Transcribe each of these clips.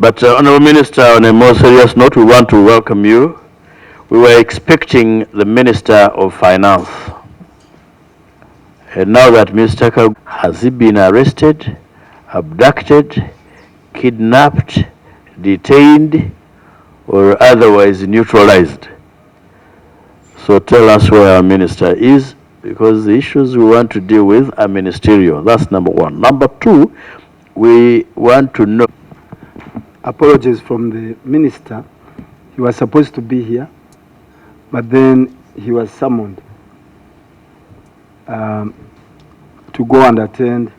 But Honorable Minister, on a more serious note, we want to welcome you. We were expecting the Minister of Finance. And now that Mr. Kasaijja, has he been arrested, abducted, kidnapped, detained, or otherwise neutralized? So tell us where our minister is, because the issues we want to deal with are ministerial. That's number one. Number two, we want to know. Apologies from the minister. He was supposed to be here, but then he was summoned to go and attend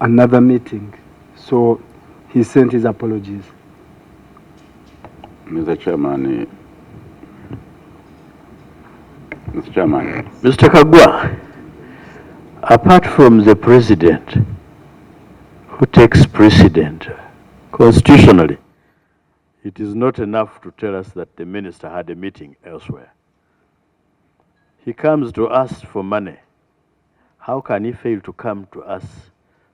another meeting. So he sent his apologies. Mr. Chairman, Mr. Chairman. Mr. Kagwa, apart from the president, who takes precedent constitutionally, it is not enough to tell us that the minister had a meeting elsewhere. He comes to us for money. How can he fail to come to us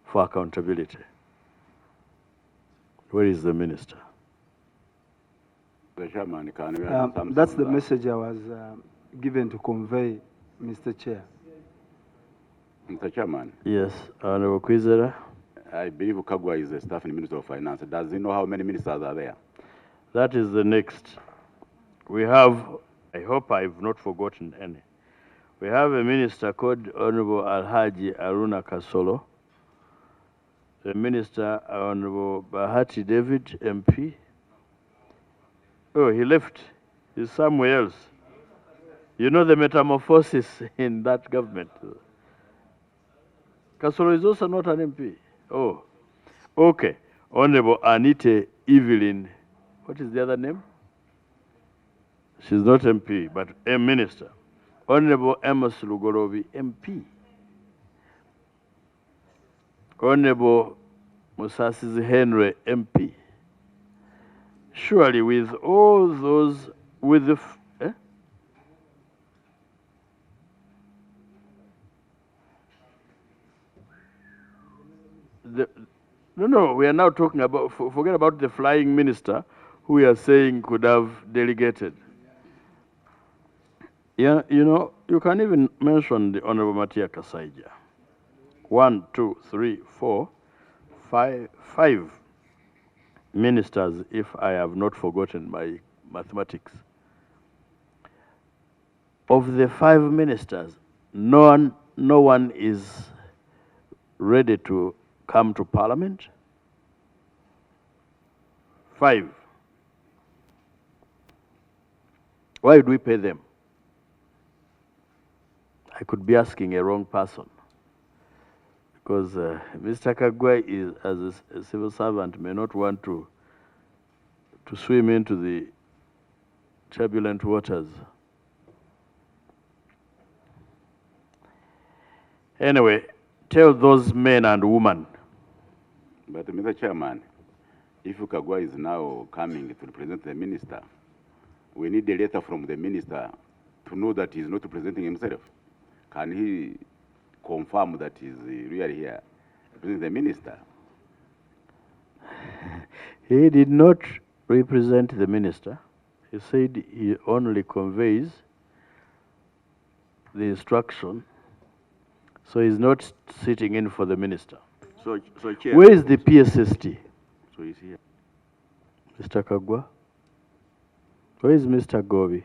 for accountability? Where is the minister? Mr. Chairman, can we that's the message I was given to convey, Mr. Chair. Mr. Chairman. Yes, Honorable Kwizera. I believe Kagwa is the staff Minister of Finance. Does he know how many ministers are there? That is the next. We have, I hope I've not forgotten any. We have a minister called Honorable Alhaji Aruna Kasolo, the minister Honorable Bahati David, MP. Oh, he left. He's somewhere else. You know the metamorphosis in that government. Kasolo is also not an MP. Oh, okay. Honorable Anite Evelyn, what is the other name? She's not MP, but a minister. Honorable Amos Lugorobi, MP. Honorable Musasizi Henry, MP. Surely with all those, with the, no, we are now talking about, forget about the flying minister who we are saying could have delegated. Yeah, you know, you can even mention the Honorable Minister Kasaijja. 1, 2, 3, 4, 5 ministers, if I have not forgotten my mathematics. Of the 5 ministers, no one is ready to come to Parliament. 5. Why do we pay them? I could be asking a wrong person, because Mr. Kagwa is, as a civil servant, may not want to swim into the turbulent waters. Anyway, tell those men and women. But Mr. Chairman, if Kagwa is now coming to represent the minister, we need a letter from the minister to know that he's not representing himself. Can he confirm that he's really here representing the minister? He did not represent the minister. He said he only conveys the instruction, so he's not sitting in for the minister. So Chair, where is the PSST? So he's here. Mr. Kagwa? Where is Mr. Gobi?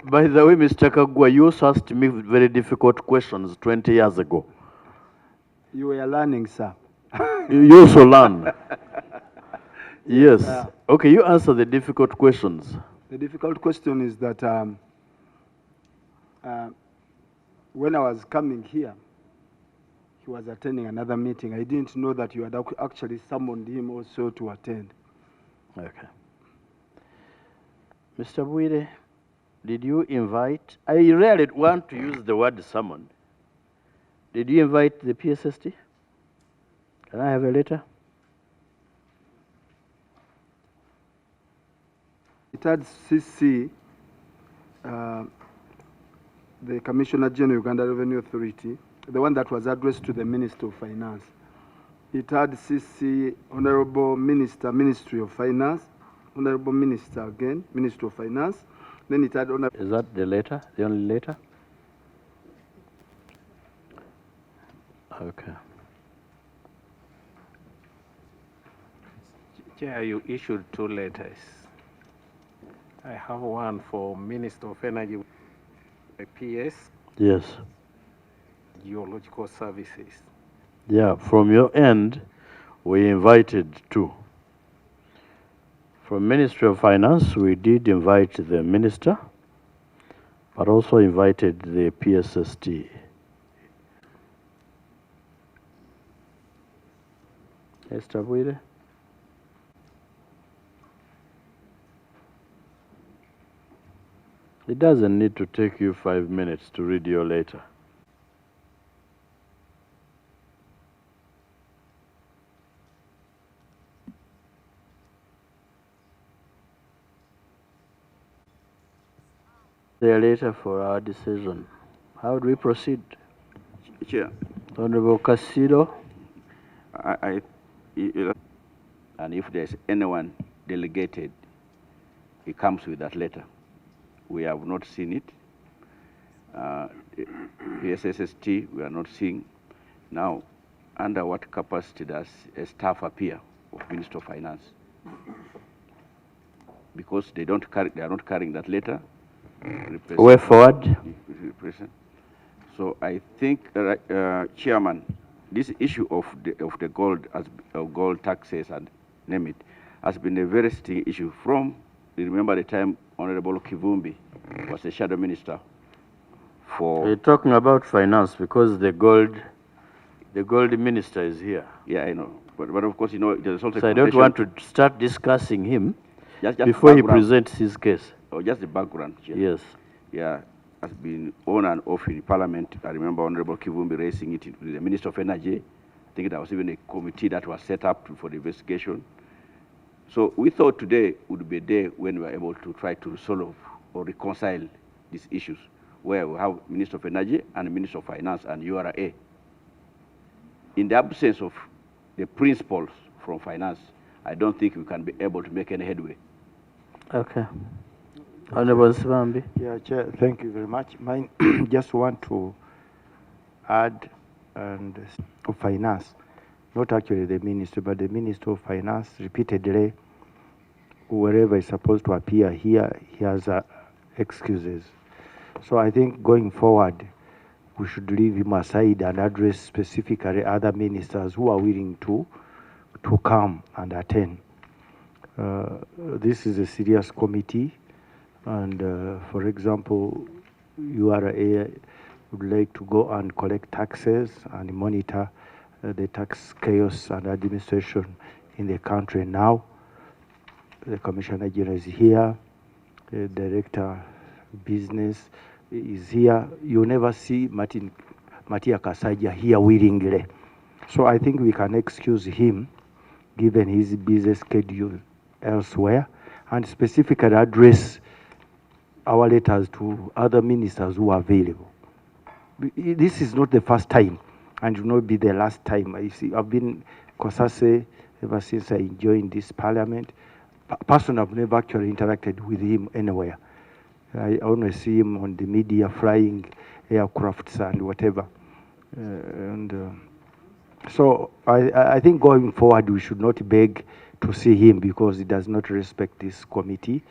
By the way, Mr. Kagwa, you also asked me very difficult questions 20 years ago. You were learning, sir. You also learn. Yes. Okay, you answer the difficult questions. The difficult question is that when I was coming here, he was attending another meeting. I didn't know that you had actually summoned him also to attend. Okay. Mr. Bwire, did you invite? I rarely want to use the word summon. Did you invite the PSST? Can I have a letter? It had CC, the Commissioner General, Uganda Revenue Authority, the one that was addressed to the Minister of Finance. It had CC, Honorable Minister, Ministry of Finance, Honorable Minister again, Minister of Finance. Then it had Honorable... Is that the letter, the only letter? Okay. Chair, you issued 2 letters. I have one for Minister of Energy, PS, Yes. Geological Services. Yeah, from your end, we invited 2. From Ministry of Finance, we did invite the minister, but also invited the PSST. Esther Bwire? It doesn't need to take you 5 minutes to read your letter. The letter for our decision. How do we proceed? Chair, Honorable Casido? and if there's anyone delegated, he comes with that letter. We have not seen it. PSST, we are not seeing. Now, under what capacity does a staff appear of Minister of Finance? Because they are not carrying that letter. Way forward. So I think, Chairman, this issue of the gold taxes and name it, has been a very sting issue from, remember the time Honorable Kivumbi was the shadow minister for... We're talking about finance because the gold minister is here. Yeah, I know. But of course, you know, there's also... So I don't want to start discussing him just before he presents his case. Oh, just the background. Chair. Yes. Yeah, has been on and off in Parliament. I remember Honorable Kivumbi raising it with the Minister of Energy. I think there was even a committee that was set up for the investigation. So we thought today would be a day when we were able to try to resolve or reconcile these issues, where we have Minister of Energy and Minister of Finance and URA. In the absence of the principles from finance, I don't think we can be able to make any headway. Okay. Honorable Sivambi. Yeah, Chair, thank you very much. I just want to add and of finance, not actually the minister, but the Minister of Finance repeatedly, wherever he's supposed to appear here, he has excuses. So I think going forward, we should leave him aside and address specifically other ministers who are willing to come and attend. This is a serious committee, and for example, URA would like to go and collect taxes and monitor the tax chaos and administration in the country now. The Commissioner General is here, the Director Business is here. You never see Minister Kasaijja here willingly. So I think we can excuse him, given his busy schedule elsewhere, and specifically address our letters to other ministers who are available. This is not the first time, and will not be the last time. I see, I've been COSASE ever since I joined this parliament. Personally, I've never actually interacted with him anywhere. I always see him on the media flying aircrafts and whatever. So I think going forward, we should not beg to see him because he does not respect this committee.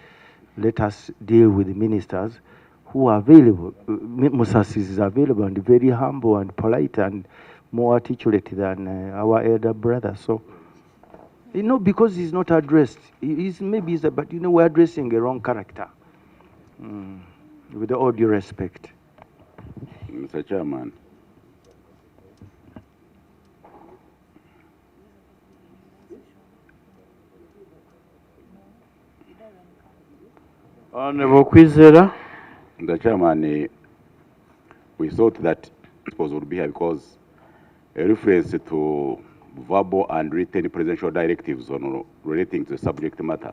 Let us deal with the ministers who are available. COSASE is available and very humble and polite and more articulate than our elder brother. So, you know, because he's not addressed, but you know, we're addressing a wrong character. With all due respect. Mr. Chairman. Honorable Kwizera. Mr. Chairman, we thought that principles would be here because a reference to verbal and written presidential directives on relating to the subject matter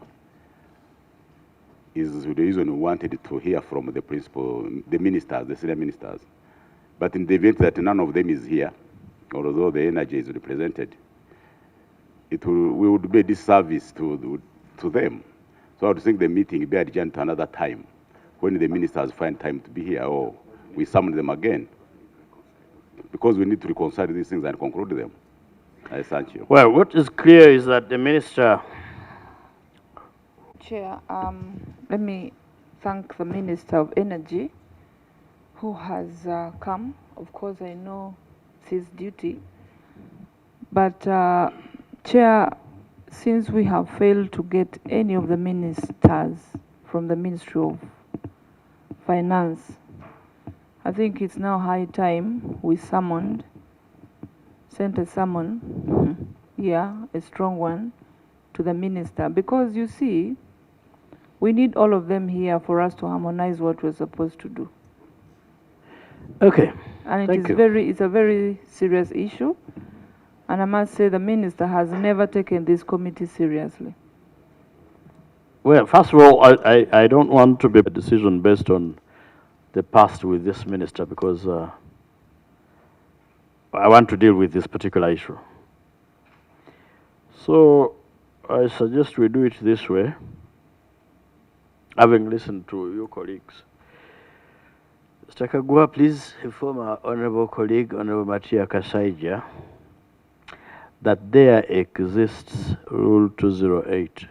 is the reason we wanted to hear from the principal, the ministers, the senior ministers. But in the event that none of them is here, although the energy is represented, we would be a disservice to them. So I would think the meeting be adjourned to another time when the ministers find time to be here, or we summon them again, because we need to reconcile these things and conclude them. I thank you. Well, what is clear is that the minister. Chair, let me thank the Minister of Energy who has come. Of course, I know it's his duty. But, Chair, since we have failed to get any of the ministers from the Ministry of Finance, I think it's now high time we sent a summon, a strong one, to the minister. Because you see, we need all of them here for us to harmonize what we're supposed to do. Okay. And Thank you. it's a very serious issue. And I must say the minister has never taken this committee seriously. Well, first of all, I don't want to be a decision based on the past with this minister, because I want to deal with this particular issue. So I suggest we do it this way, having listened to your colleagues. Mr. Kagwa, please inform our honorable colleague, Honorable Minister Kasaijja, that there exists Rule 208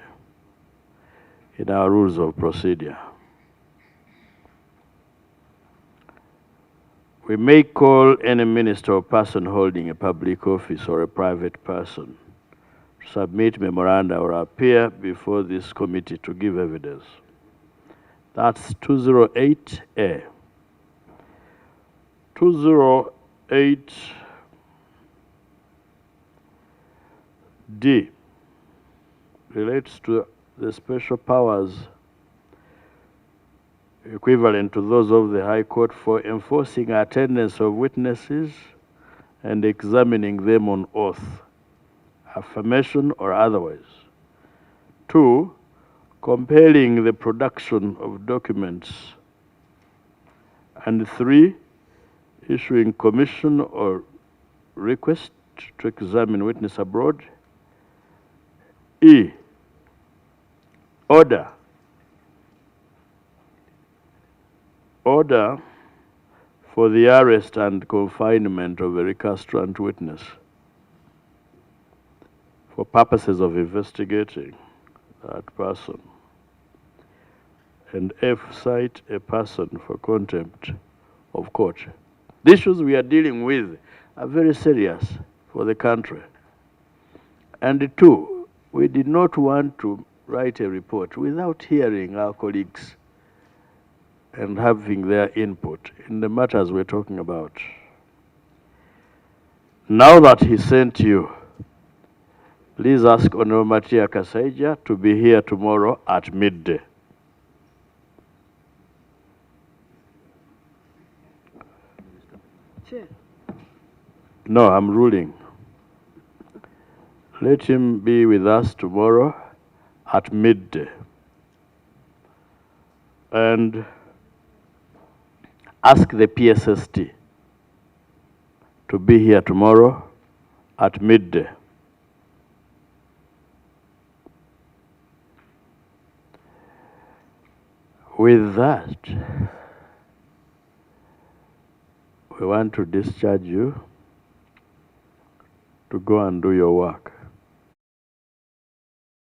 in our rules of procedure. We may call any minister or person holding a public office or a private person to submit memoranda or appear before this committee to give evidence. That's 208A. 208D relates to the special powers equivalent to those of the High Court for enforcing attendance of witnesses and examining them on oath, affirmation or otherwise. 2, compelling the production of documents. And 3, issuing commission or request to examine witness abroad. E, order for the arrest and confinement of a recalcitrant witness for purposes of investigating that person. And F, cite a person for contempt of court. The issues we are dealing with are very serious for the country. And 2, we did not want to write a report without hearing our colleagues and having their input in the matters we're talking about. Now that he sent you, please ask Honorable Minister Kasaijja to be here tomorrow at midday. Chair. No, I'm ruling. Let him be with us tomorrow at midday. And ask the PSST to be here tomorrow at midday. With that, we want to discharge you to go and do your work.